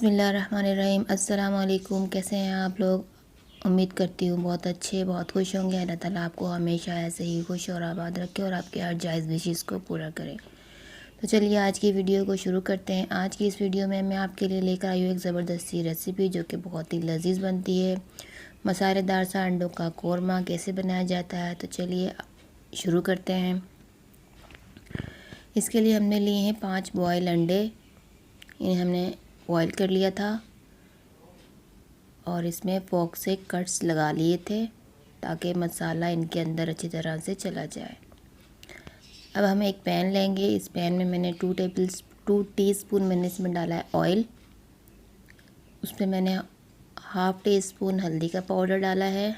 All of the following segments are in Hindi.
बिस्मिल्लाहिर्रहमानिर्रहीम। अस्सलाम वालेकुम। कैसे हैं आप लोग? उम्मीद करती हूँ बहुत अच्छे, बहुत खुश होंगे। अल्लाह ताला आपको हमेशा ऐसे ही खुश और आबाद रखे और आपके हर जायज़ विशेज़ को पूरा करे। तो चलिए आज की वीडियो को शुरू करते हैं। आज की इस वीडियो में मैं आपके लिए लेकर आई हूँ एक ज़बरदस्त सी रेसिपी जो कि बहुत ही लजीज़ बनती है। मसालेदार सा अंडों का कोरमा कैसे बनाया जाता है, तो चलिए शुरू करते हैं। इसके लिए हमने लिए हैं 5 बॉयल अंडे। इन्हें हमने बॉयल कर लिया था और इसमें फोक से कट्स लगा लिए थे ताकि मसाला इनके अंदर अच्छी तरह से चला जाए। अब हम एक पैन लेंगे। इस पैन में मैंने 2 टीस्पून मैंने इसमें डाला है ऑयल। उसमें मैंने हाफ़ टी स्पून हल्दी का पाउडर डाला है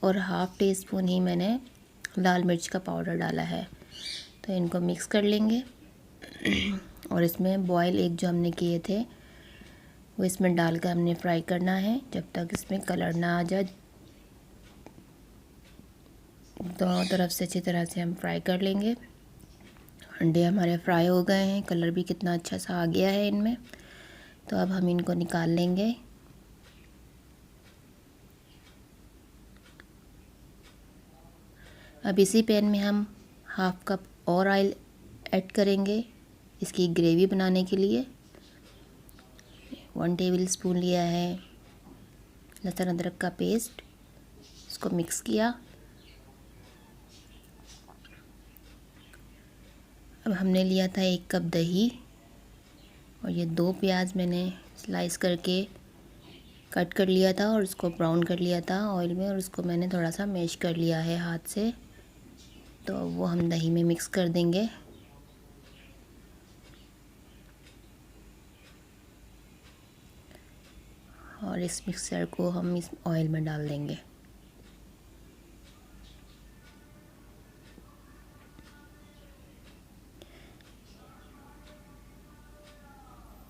और हाफ़ टी स्पून ही मैंने लाल मिर्च का पाउडर डाला है। तो इनको मिक्स कर लेंगे और इसमें बॉयल एग जो हमने किए थे वो इसमें डालकर हमने फ्राई करना है जब तक इसमें कलर ना आ जाए। दोनों तरफ से अच्छी तरह से हम फ्राई कर लेंगे। अंडे हमारे फ्राई हो गए हैं, कलर भी कितना अच्छा सा आ गया है इनमें। तो अब हम इनको निकाल लेंगे। अब इसी पैन में हम हाफ़ कप और ऑयल ऐड करेंगे इसकी ग्रेवी बनाने के लिए। 1 टेबल स्पून लिया है लहसुन अदरक का पेस्ट, इसको मिक्स किया। अब हमने लिया था 1 कप दही और ये 2 प्याज मैंने स्लाइस करके कट कर लिया था और इसको ब्राउन कर लिया था ऑयल में और इसको मैंने थोड़ा सा मैश कर लिया है हाथ से। तो वो हम दही में मिक्स कर देंगे। और इस मिक्सचर को हम इस ऑयल में डाल देंगे।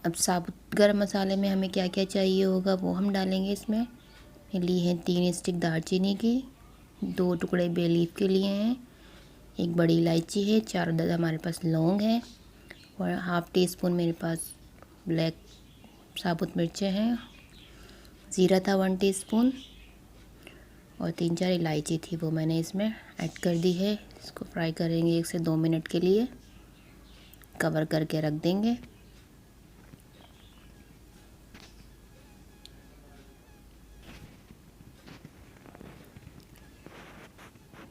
अब साबुत गरम मसाले में हमें क्या क्या चाहिए होगा वो हम डालेंगे इसमें। ली है 3 स्टिक दालचीनी की, 2 टुकड़े बे लीफ के लिए हैं, 1 बड़ी इलायची है, 4 अदद हमारे पास लौंग है और हाफ़ टी स्पून मेरे पास ब्लैक साबुत मिर्चें हैं। ज़ीरा था 1 टीस्पून और 3-4 इलायची थी, वो मैंने इसमें ऐड कर दी है। इसको फ्राई करेंगे 1 से 2 मिनट के लिए, कवर करके रख देंगे।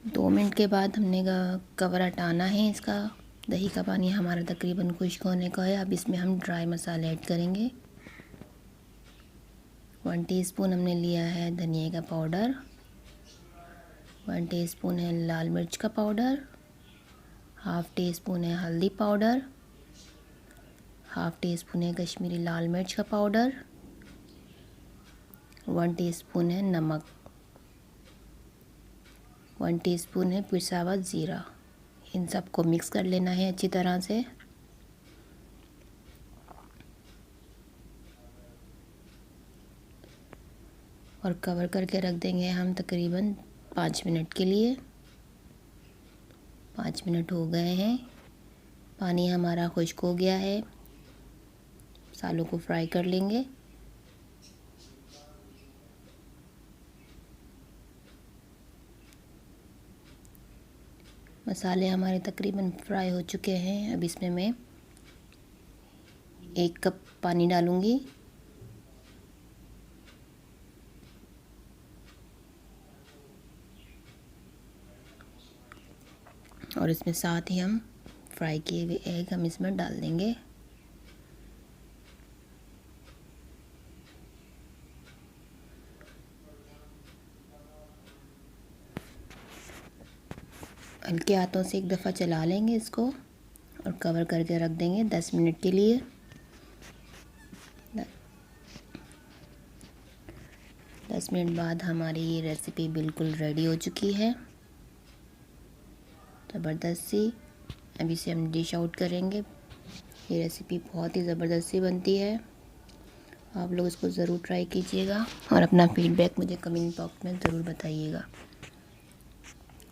दो मिनट के बाद हमने कवर हटाना है इसका। दही का पानी हमारा तकरीबन खुश्क होने का है। अब इसमें हम ड्राई मसाले ऐड करेंगे। 1 टीस्पून हमने लिया है धनिया का पाउडर, 1 टीस्पून है लाल मिर्च का पाउडर, हाफ़ टी स्पून है हल्दी पाउडर, हाफ़ टी स्पून है कश्मीरी लाल मिर्च का पाउडर, 1 टीस्पून है नमक, 1 टीस्पून है पिसा हुआ ज़ीरा। इन सबको मिक्स कर लेना है अच्छी तरह से। और कवर करके रख देंगे हम तकरीबन 5 मिनट के लिए। 5 मिनट हो गए हैं, पानी हमारा खुश्क हो गया है। मसालों को फ्राई कर लेंगे। मसाले हमारे तकरीबन फ्राई हो चुके हैं। अब इसमें मैं 1 कप पानी डालूँगी और इसमें साथ ही हम फ्राई किए हुए एग हम इसमें डाल देंगे। हल्के हाथों से एक दफ़ा चला लेंगे इसको और कवर करके रख देंगे 10 मिनट के लिए। 10 मिनट बाद हमारी ये रेसिपी बिल्कुल रेडी हो चुकी है, ज़बरदस्त सी। अब इसे हम डिश आउट करेंगे। ये रेसिपी बहुत ही ज़बरदस्त सी बनती है। आप लोग इसको ज़रूर ट्राई कीजिएगा और अपना फीडबैक मुझे कमेंट बॉक्स में ज़रूर बताइएगा।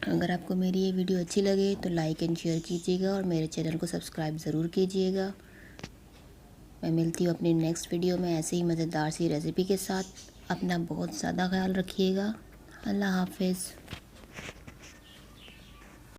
अगर आपको मेरी ये वीडियो अच्छी लगे तो लाइक एंड शेयर कीजिएगा और मेरे चैनल को सब्सक्राइब ज़रूर कीजिएगा। मैं मिलती हूँ अपनी नेक्स्ट वीडियो में ऐसे ही मज़ेदार सी रेसिपी के साथ। अपना बहुत ज़्यादा ख्याल रखिएगा। अल्लाह हाफिज़।